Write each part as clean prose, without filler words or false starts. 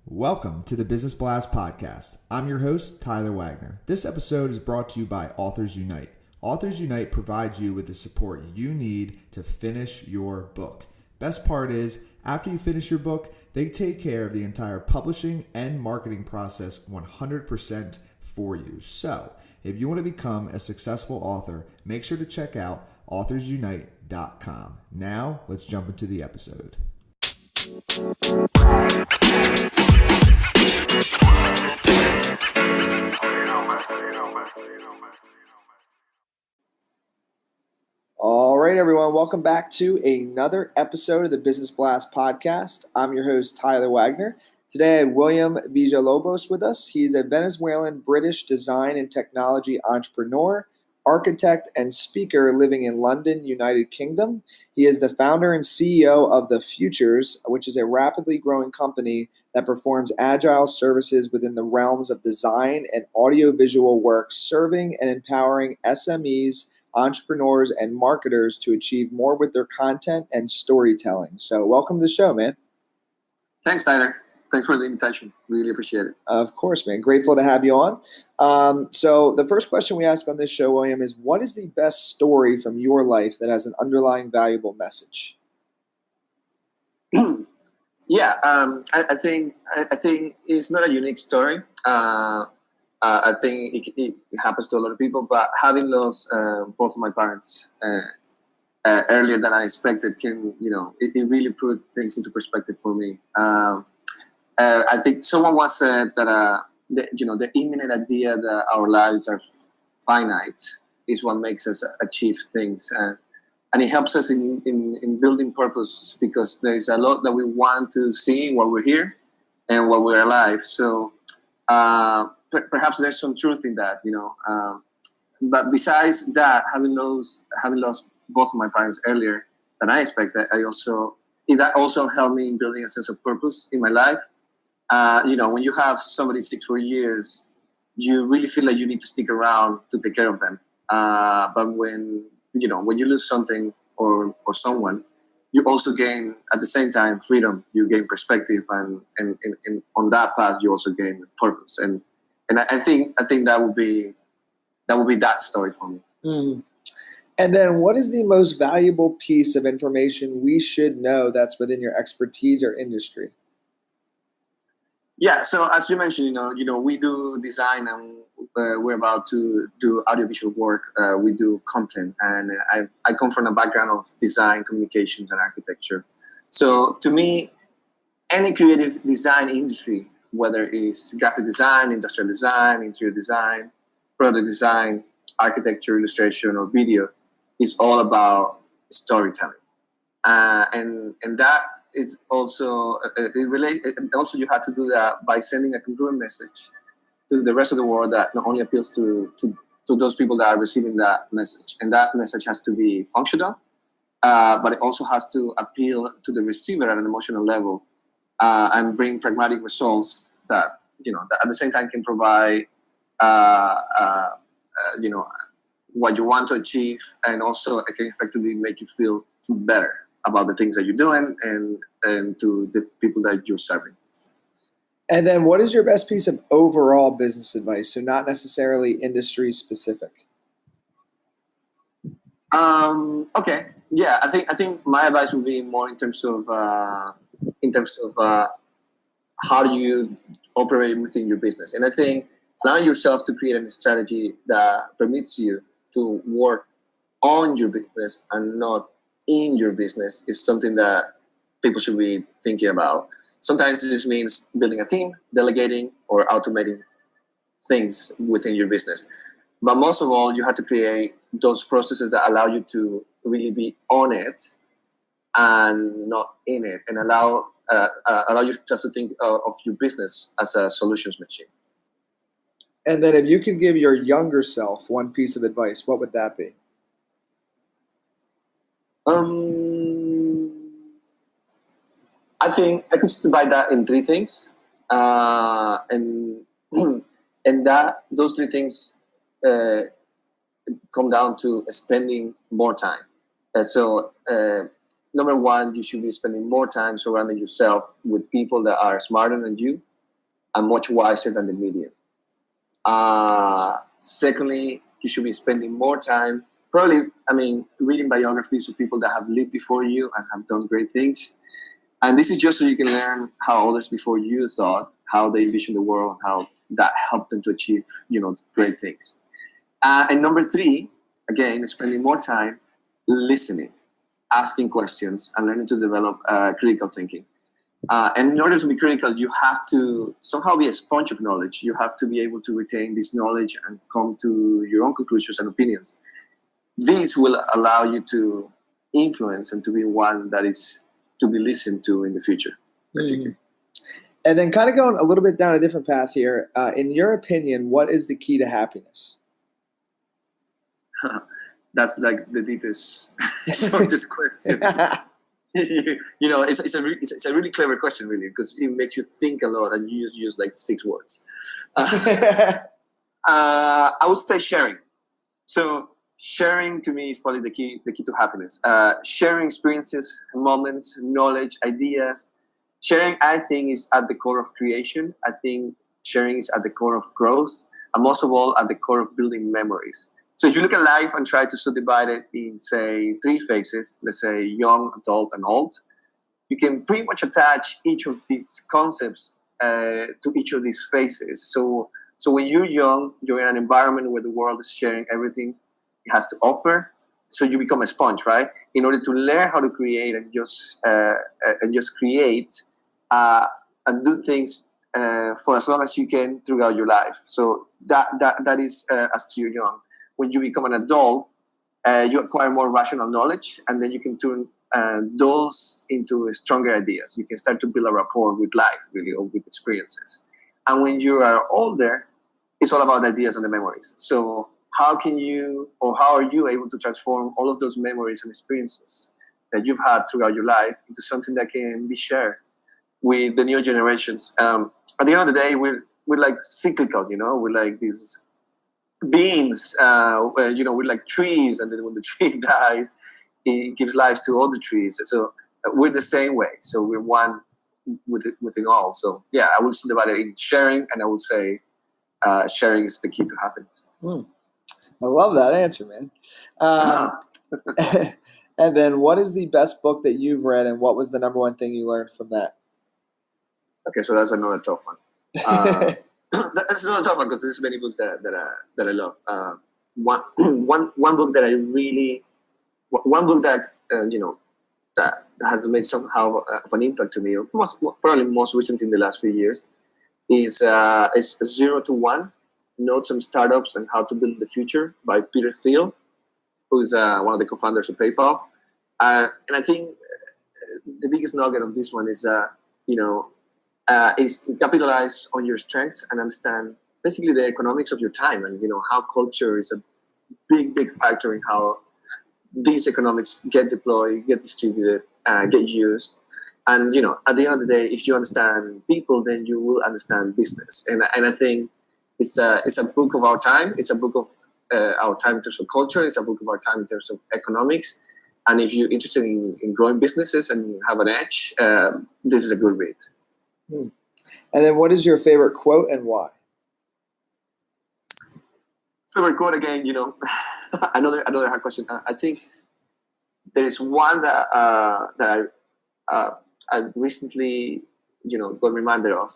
Welcome to the Business Blast Podcast. I'm your host, Tyler Wagner. This episode is brought to you by Authors Unite. Authors Unite provides you with the support you need to finish your book. Best part is, after you finish your book, they take care of the entire publishing and marketing process 100% for you. So, if you want to become a successful author, make sure to check out authorsunite.com. Now, let's jump into the episode. All right, everyone. Welcome back to another episode of the Business Blast Podcast. I'm your host, Tyler Wagner. Today, I have William Villalobos with us. He's a Venezuelan-British design and technology entrepreneur, architect, and speaker living in London, United Kingdom. He is the founder and CEO of The Futures, which is a rapidly growing company that performs agile services within the realms of design and audiovisual work, serving and empowering SMEs, entrepreneurs, and marketers to achieve more with their content and storytelling. So welcome to the show, man. Thanks, Tyler. Thanks for the invitation. Really appreciate it. Of course, man. Grateful to have you on. So the first question we ask on this show, William, is what is the best story from your life that has an underlying valuable message? I think it's not a unique story. I think it happens to a lot of people, but having lost both of my parents earlier than I expected it really put things into perspective for me. I think someone once said that the imminent idea that our lives are finite is what makes us achieve things, and it helps us in building purpose, because there is a lot that we want to see while we're here and while we're alive. So perhaps there's some truth in that, But besides that, having lost both of my parents earlier than I expected, that also helped me in building a sense of purpose in my life. When you have somebody sick for years, you really feel like you need to stick around to take care of them. But when you lose something or someone, you also gain at the same time freedom. You gain perspective, and on that path, you also gain purpose. And I think that would be that story for me. Mm. And then, what is the most valuable piece of information we should know that's within your expertise or industry? Yeah, so as you mentioned, we do design, and we're about to do audiovisual work. We do content, and I come from a background of design, communications, and architecture. So to me, any creative design industry, whether it's graphic design, industrial design, interior design, product design, architecture, illustration, or video, is all about storytelling, and that is also also you have to do that by sending a congruent message to the rest of the world that not only appeals to those people that are receiving that message, and that message has to be functional, but it also has to appeal to the receiver at an emotional level, and bring pragmatic results that that at the same time can provide what you want to achieve, and also it can effectively make you feel better about the things that you're doing and to the people that you're serving. And then what is your best piece of overall business advice? So not necessarily industry specific. Okay. Yeah, I think my advice would be more in terms of how do you operate within your business. And I think allowing yourself to create a strategy that permits you to work on your business and not in your business is something that people should be thinking about. Sometimes this means building a team, delegating, or automating things within your business. But most of all, you have to create those processes that allow you to really be on it and not in it, and allow yourself to think of your business as a solutions machine. And then if you could give your younger self one piece of advice, what would that be? I think I could divide that in three things, and those three things come down to spending more time. So number one, you should be spending more time surrounding yourself with people that are smarter than you, and much wiser than the media. Secondly, you should be spending more time, probably, reading biographies of people that have lived before you and have done great things. And this is just so you can learn how others before you thought, how they envisioned the world, how that helped them to achieve, great things. And number three, again, spending more time listening, asking questions, and learning to develop critical thinking. And in order to be critical, you have to somehow be a sponge of knowledge. You have to be able to retain this knowledge and come to your own conclusions and opinions. This will allow you to influence and to be one that is to be listened to in the future, basically. And then kind of going a little bit down a different path here. In your opinion, what is the key to happiness? That's like the deepest, shortest question. It's a really clever question, really, because it makes you think a lot, and you use like 6 words. I would say sharing. So sharing to me is probably the key to happiness. Sharing experiences, moments, knowledge, ideas. Sharing, I think, is at the core of creation. I think sharing is at the core of growth, and most of all, at the core of building memories. So if you look at life and try to subdivide it in, say, 3 phases, let's say young, adult, and old, you can pretty much attach each of these concepts to each of these phases. So when you're young, you're in an environment where the world is sharing everything it has to offer. So you become a sponge, right? In order to learn how to create and just create and do things for as long as you can throughout your life. So that is as you're young. When you become an adult, you acquire more rational knowledge, and then you can turn those into stronger ideas. You can start to build a rapport with life, really, or with experiences. And when you are older, it's all about ideas and the memories. So how are you able to transform all of those memories and experiences that you've had throughout your life into something that can be shared with the new generations? At the end of the day, we're like cyclical, we're like these beings, we're like trees, and then when the tree dies, it gives life to all the trees. So we're the same way. So we're one within all. So yeah, I would divide it in sharing, and I would say sharing is the key to happiness. I love that answer, man. And then what is the best book that you've read, and what was the number one thing you learned from that? Okay, so that's another tough one. That's another tough one because there's many books that I love. One book that I really, one book that that has made somehow of an impact to me, probably most recent in the last few years, is 0 to 1: Notes on Startups and How to Build the Future by Peter Thiel, who's one of the co-founders of PayPal. And I think the biggest nugget of this one is is to capitalize on your strengths and understand basically the economics of your time, and how culture is a big factor in how these economics get deployed, get distributed, get used. And at the end of the day, if you understand people, then you will understand business. And I think it's a book of our time. It's a book of our time in terms of culture. It's a book of our time in terms of economics. And if you're interested in growing businesses and have an edge, this is a good read. And then what is your favorite quote and why? Favorite quote, again, another hard question. I think there is one that I recently, got reminded of,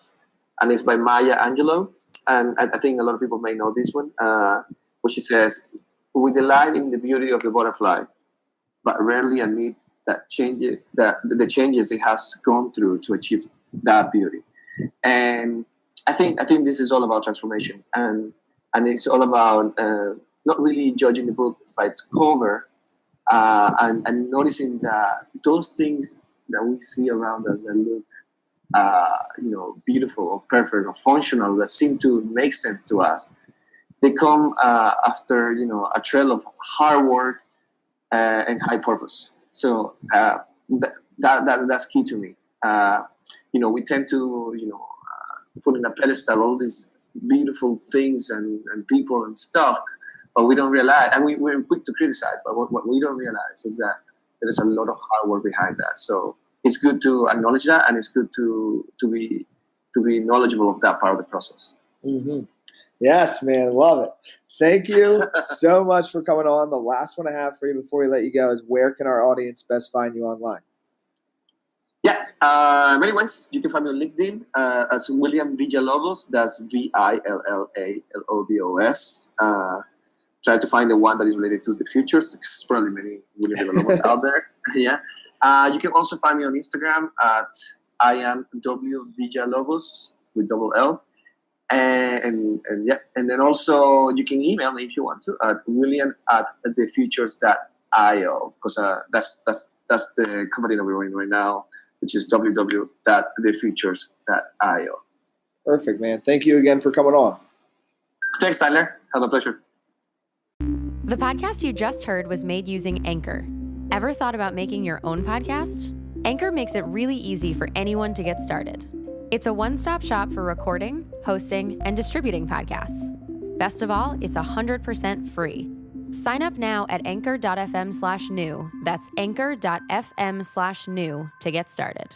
and it's by Maya Angelou. And I think a lot of people may know this one, where she says, "We delight in the beauty of the butterfly, but rarely admit the changes it has gone through to achieve that beauty." And I think this is all about transformation, and it's all about not really judging the book by its cover, and noticing that those things that we see around us that look beautiful or perfect or functional, that seem to make sense to us, they come after a trail of hard work and high purpose. So that's key to me. We tend to put in a pedestal all these beautiful things and people and stuff, but we don't realize, and we're quick to criticize, but what we don't realize is that there's a lot of hard work behind that. So it's good to acknowledge that, and it's good to be to be knowledgeable of that part of the process. Mm-hmm. Yes, man. Love it. Thank you so much for coming on. The last one I have for you before we let you go is, where can our audience best find you online? Yeah, many ways. You can find me on LinkedIn as William Villalobos. That's Villalobos. Try to find the one that is related to the futures. There's probably many William Villalobos out there. Yeah. You can also find me on Instagram at I am W Villalobos with double L. And then also you can email me if you want to at william@thefutures.io, because that's the company that we're running right now, which is www.thefutures.io. Perfect, man. Thank you again for coming on. Thanks, Tyler. Have a pleasure. The podcast you just heard was made using Anchor. Ever thought about making your own podcast? Anchor makes it really easy for anyone to get started. It's a one-stop shop for recording, hosting, and distributing podcasts. Best of all, it's 100% free. Sign up now at anchor.fm/new. That's anchor.fm/new to get started.